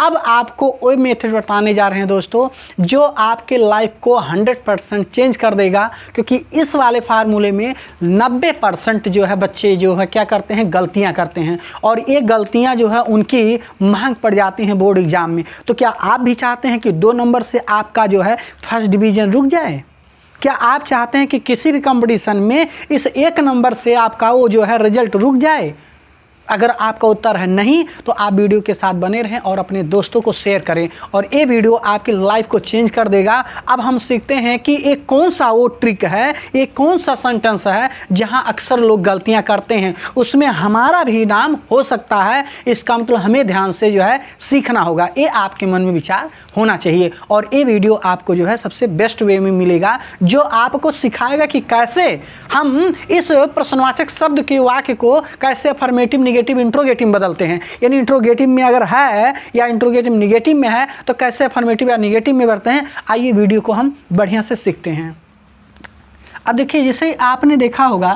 अब आपको वो मेथड बताने जा रहे हैं दोस्तों जो आपके लाइफ को 100% चेंज कर देगा, क्योंकि इस वाले फार्मूले में 90% जो है बच्चे जो है क्या करते हैं, गलतियां करते हैं, और ये गलतियां जो है उनकी महंग पड़ जाती हैं बोर्ड एग्जाम में। तो क्या आप भी चाहते हैं कि 2 नंबर से आपका जो है फर्स्ट डिवीज़न रुक जाए? क्या आप चाहते हैं कि किसी भी कंपटीशन में इस 1 नंबर से आपका वो जो है रिजल्ट रुक जाए? अगर आपका उत्तर है नहीं तो आप वीडियो के साथ बने रहें और अपने दोस्तों को शेयर करें, और ये वीडियो आपकी लाइफ को चेंज कर देगा। अब हम सीखते हैं कि एक कौन सा वो ट्रिक है, एक कौन सा सेंटेंस है जहां अक्सर लोग गलतियां करते हैं, उसमें हमारा भी नाम हो सकता है। इसका मतलब हमें ध्यान से जो है सीखना होगा, ये आपके मन में विचार होना चाहिए। और ये वीडियो आपको जो है सबसे बेस्ट वे में मिलेगा, जो आपको सिखाएगा कि कैसे हम इस प्रश्नवाचक शब्द के वाक्य को कैसे अफर्मेटिव निगेटिव इंट्रोगेटिव में बदलते हैं, यानी इंट्रोगेटिव में अगर है या इंट्रोगेटिव निगेटिव में है तो कैसे अफर्मेटिव या निगेटिव में बढ़ते हैं। आइए वीडियो को हम बढ़िया से सीखते हैं। अब देखिए, जैसे आपने देखा होगा,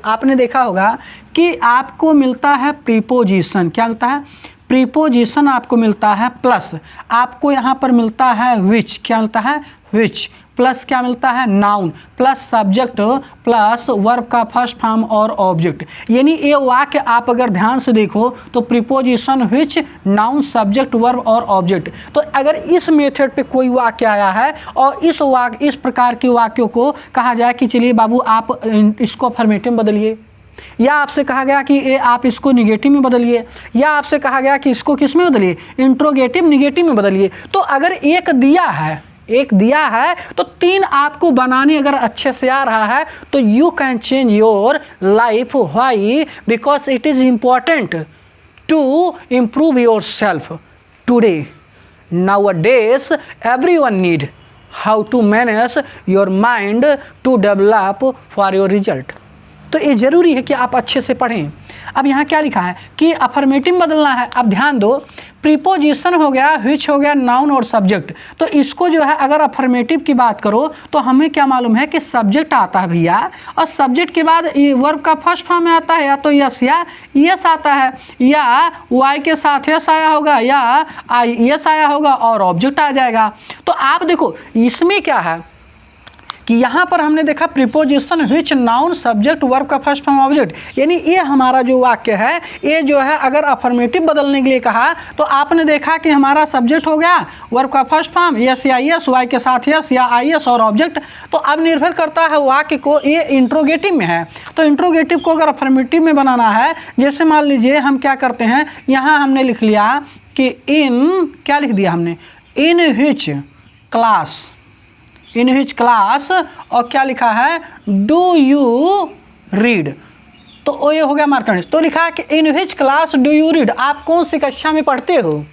आपने देखा होगा कि आपको मिलता है प्रीपोजिशन। क्या मिलता है? प्रीपोजिशन आपको मिलता है प्लस आपको यहाँ पर मिलता है विच। क्या मिलता है? विच प्लस क्या मिलता है? Noun plus subject plus verb का फर्स्ट फॉर्म और ऑब्जेक्ट। यानी ये वाक्य आप अगर ध्यान से देखो तो प्रीपोजिशन, विच, नाउन, सब्जेक्ट, वर्ब और ऑब्जेक्ट। तो अगर इस मेथड पे कोई वाक्य आया है और इस प्रकार के वाक्यों को कहा जाए कि चलिए बाबू आप इसको अफर्मेटिव में बदलिए, या आपसे कहा गया कि ये आप इसको निगेटिव में बदलिए, या आपसे कहा गया कि इसको किस में बदलिए, इंट्रोगेटिव निगेटिव में बदलिए। तो अगर एक दिया है तो 3 आपको बनाने अगर अच्छे से आ रहा है तो you can change your life. Why? Because it is important to improve your self today. Nowadays everyone need how to manage your mind to develop for your result. तो ये ज़रूरी है कि आप अच्छे से पढ़ें। अब यहाँ क्या लिखा है कि अफर्मेटिव में बदलना है। अब ध्यान दो, प्रीपोजिशन हो गया, विच हो गया, नाउन और सब्जेक्ट। तो इसको जो है अगर अफर्मेटिव की बात करो तो हमें क्या मालूम है कि सब्जेक्ट आता है भैया, और सब्जेक्ट के बाद वर्ब का फर्स्ट फॉर्म में आता है या तो यस या यस आता है, या वाई के साथ यस आया होगा या आई यस आया होगा और ऑब्जेक्ट आ जाएगा। तो आप देखो इसमें क्या है कि यहाँ पर हमने देखा प्रीपोजिशन, विच, नाउन, सब्जेक्ट, वर्ब का फर्स्ट फॉर्म, ऑब्जेक्ट। यानी ये हमारा जो वाक्य है ये जो है अगर अफर्मेटिव बदलने के लिए कहा तो आपने देखा कि हमारा सब्जेक्ट हो गया, वर्ब का फर्स्ट फॉर्म यस या यस, वाई के साथ यस या आई एस और ऑब्जेक्ट। तो अब निर्भर करता है वाक्य को, ये इंट्रोगेटिव में है तो इंट्रोगेटिव को अगर अफर्मेटिव में बनाना है, जैसे मान लीजिए हम क्या करते हैं, यहाँ हमने लिख लिया कि इन, क्या लिख दिया हमने, इन which class, in which class, और क्या लिखा है, डू यू रीड। तो ये हो गया मार्कर। तो लिखा है कि in which class do you read, आप कौन सी कक्षा में पढ़ते हो।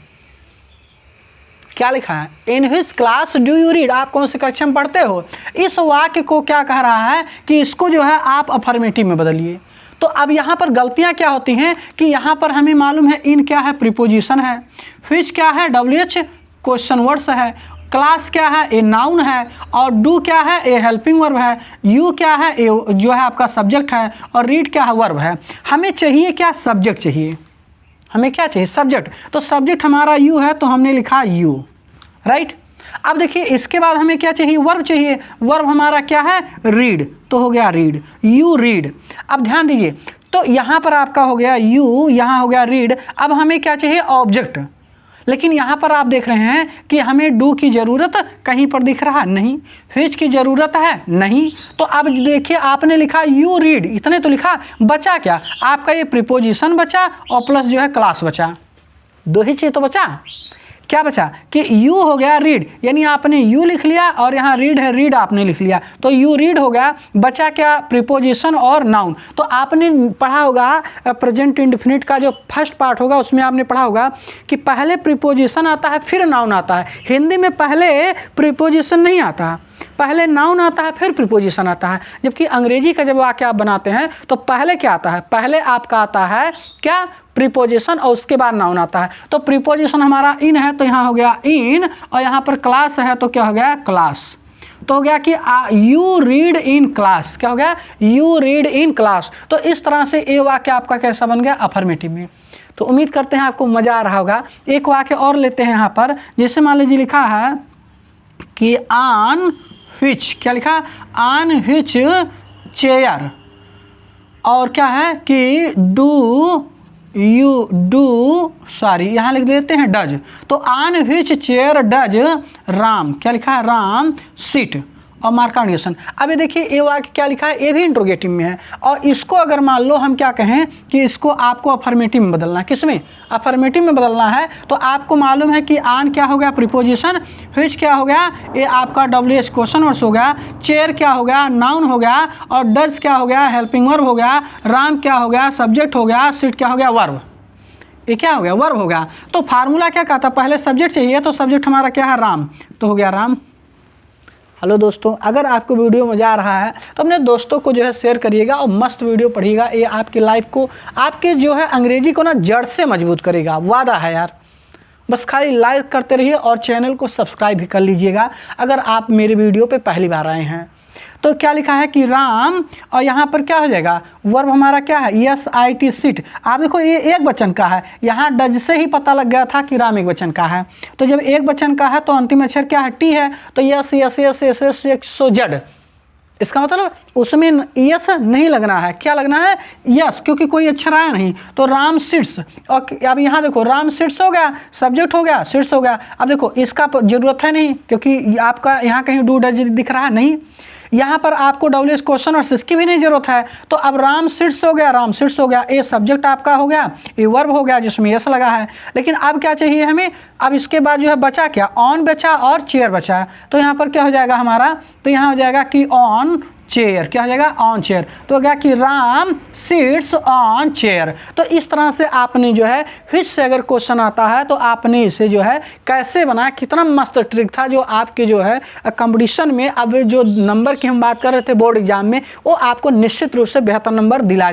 क्या लिखा है, in which class do you read, आप कौन सी कक्षा में पढ़ते हो। इस वाक्य को क्या कह रहा है कि इसको जो है आप अफर्मेटिव में बदलिए। तो अब यहाँ पर गलतियाँ क्या होती हैं कि यहाँ पर हमें मालूम है इन क्या है, प्रीपोजिशन है, विच क्या है, WH क्वेश्चन वर्ड्स है, क्लास क्या है, ए नाउन है, और डू क्या है, ए हेल्पिंग वर्ब है, यू क्या है, ए जो है आपका सब्जेक्ट है, और रीड क्या है, वर्ब है। हमें चाहिए क्या, सब्जेक्ट चाहिए, हमें क्या चाहिए, सब्जेक्ट। तो सब्जेक्ट हमारा यू है तो हमने लिखा यू, राइट। अब देखिए इसके बाद हमें क्या चाहिए, वर्ब चाहिए। वर्ब हमारा क्या है, रीड, तो हो गया रीड, यू रीड। अब ध्यान दीजिए, तो यहाँ पर आपका हो गया यू, यहाँ हो गया रीड। अब हमें क्या चाहिए, ऑब्जेक्ट। लेकिन यहाँ पर आप देख रहे हैं कि हमें डू की ज़रूरत कहीं पर दिख रहा नहीं, विच की ज़रूरत है नहीं। तो अब देखिए आपने लिखा यू रीड, इतने तो लिखा, बचा क्या आपका, ये प्रीपोजिशन बचा और प्लस जो है क्लास बचा, 2 ही चीज़ तो बचा। क्या बचा कि यू हो गया रीड, यानी आपने यू लिख लिया और यहाँ रीड है, रीड आपने लिख लिया, तो यू रीड हो गया। बचा क्या, प्रीपोजिशन और नाउन। तो आपने पढ़ा होगा प्रेजेंट इंडेफिनिट का जो फर्स्ट पार्ट होगा उसमें आपने पढ़ा होगा कि पहले प्रीपोजिशन आता है फिर नाउन आता है। हिंदी में पहले प्रीपोजिशन नहीं आता, पहले नाउन आता है फिर प्रीपोजिशन आता है। जबकि अंग्रेजी का जब वाक्य आप बनाते हैं तो पहले क्या आता है, पहले आपका आता है क्या, प्रीपोजिशन, और उसके बाद नाउन आता है। तो प्रीपोजिशन हमारा इन है तो यहाँ हो गया इन, और यहाँ पर क्लास है तो क्या हो गया, क्लास। तो हो गया कि यू रीड इन क्लास, क्या हो गया, यू रीड इन क्लास। तो इस तरह से ये वाक्य आपका कैसा बन गया, अफर्मेटिव में। तो उम्मीद करते हैं आपको मज़ा आ रहा होगा। एक वाक्य और लेते हैं यहाँ पर, जैसे मान लीजिए लिखा है कि ऑन व्हिच, क्या लिखा, ऑन व्हिच चेयर, और क्या है कि यहाँ लिख देते हैं डज। तो on which chair does Ram, क्या लिखा है, राम सिट, और मार्कांडेशन। अब ये देखिए ये वाक्य क्या लिखा है, ये भी इंट्रोगेटिव में है, और इसको अगर मान लो हम क्या कहें कि इसको आपको अफर्मेटिव में बदलना है। किसमें, अफर्मेटिव में बदलना है। तो आपको मालूम है कि ऑन क्या हो गया, प्रीपोजिशन, व्हिच क्या हो गया, ये आपका WH क्वेश्चन वर्ड्स हो गया, चेयर क्या हो गया, नाउन हो गया, और डज क्या हो गया, हेल्पिंग वर्ब हो गया, राम क्या हो गया, सब्जेक्ट हो गया, सिट क्या हो गया, वर्ब। ये क्या हो गया, वर्ब हो गया। तो फार्मूला क्या कहता है, पहले सब्जेक्ट चाहिए, तो सब्जेक्ट हमारा क्या है, राम, तो हो गया राम। हेलो दोस्तों, अगर आपको वीडियो मज़ा आ रहा है तो अपने दोस्तों को जो है शेयर करिएगा और मस्त वीडियो पढ़िएगा। ये आपकी लाइफ को, आपके जो है अंग्रेजी को ना जड़ से मजबूत करेगा, वादा है यार। बस खाली लाइक करते रहिए और चैनल को सब्सक्राइब भी कर लीजिएगा अगर आप मेरे वीडियो पे पहली बार आए हैं। तो क्या लिखा है कि राम, और यहाँ पर क्या हो जाएगा, वर्ब हमारा क्या है, SIT सिट। आप देखो ये एक वचन का है, यहाँ डज से ही पता लग गया था कि राम एक वचन का है। तो जब एक वचन का है तो अंतिम अक्षर क्या है, टी है, तो YES सो जेड। इसका मतलब उसमें यस नहीं लगना है, क्या लगना है, यस, क्योंकि कोई अक्षर आया नहीं। तो राम सिट्स, और अब यहाँ देखो राम सिट्स हो गया, सब्जेक्ट हो गया, सिट्स हो गया। अब देखो इसका जरूरत है नहीं, क्योंकि आपका यहाँ कहीं डू डज दिख रहा है नहीं, यहाँ पर आपको WH क्वेश्चन और इसकी भी नहीं जरूरत है। तो अब राम सिट्स हो गया, राम सिट्स हो गया, ये सब्जेक्ट आपका हो गया, ये वर्ब हो गया जिसमें यस लगा है। लेकिन अब क्या चाहिए हमें, अब इसके बाद जो है बचा क्या, ऑन बचा और चेयर बचा। तो यहाँ पर क्या हो जाएगा हमारा, तो यहाँ हो जाएगा कि ऑन चेयर, क्या हो जाएगा, ऑन चेयर। तो क्या कि राम सिट्स ऑन चेयर। तो इस तरह से आपने जो है व्हिच से अगर क्वेश्चन आता है तो आपने इसे जो है कैसे बनाया, कितना मस्त ट्रिक था जो आपके जो है कंपटीशन में, अब जो नंबर की हम बात कर रहे थे बोर्ड एग्जाम में, वो आपको निश्चित रूप से बेहतर नंबर दिला जाए।